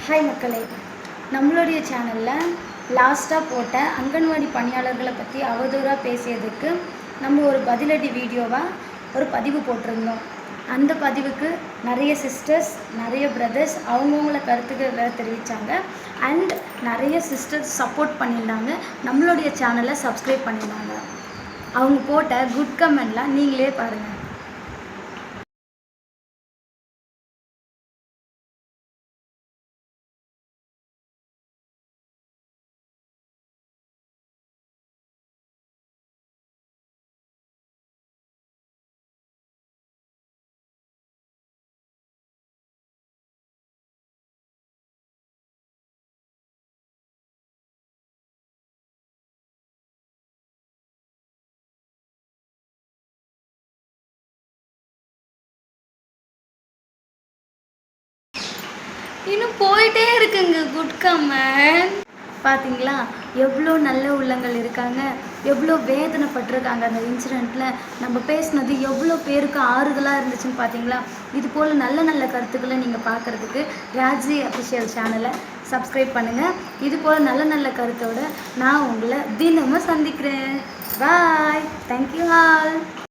Hi மக்களே, நம்மளுடைய சேனலில் லாஸ்ட்டாக போட்ட அங்கன்வாடி பணியாளர்களை பற்றி அவதூறாக பேசியதுக்கு நம்ம ஒரு பதிலடி வீடியோவாக ஒரு பதிவு போட்டிருந்தோம். அந்த பதிவுக்கு நிறைய சிஸ்டர்ஸ், நிறைய பிரதர்ஸ் அவங்கவுங்கள கருத்துக்களை தெரிவித்தாங்க. அண்ட் நிறைய சிஸ்டர்ஸ் சப்போர்ட் பண்ணியிருந்தாங்க, நம்மளுடைய சேனலை சப்ஸ்கிரைப் பண்ணியிருந்தாங்க. அவங்க போட்ட குட் கமெண்ட்லாம் நீங்களே பாருங்கள். இன்னும் போயிட்டே இருக்குங்க குட் கமெண்ட். பார்த்தீங்களா, எவ்வளோ நல்ல உள்ளங்கள் இருக்காங்க, எவ்வளோ வேதனைப்பட்டிருக்காங்க அந்த இன்சிடெண்ட்டில். நம்ம பேசினது எவ்வளோ பேருக்கு ஆறுதலாக இருந்துச்சுன்னு பார்த்தீங்களா. இது போல் நல்ல நல்ல கருத்துக்களை நீங்கள் பார்க்குறதுக்கு ராஜி அஃபிஷியல் சேனலை சப்ஸ்கிரைப் பண்ணுங்கள். இது போல் நல்ல நல்ல கருத்தோடு நான் உங்களை தினமும் சந்திக்கிறேன். பாய், தேங்க்யூ ஆல்.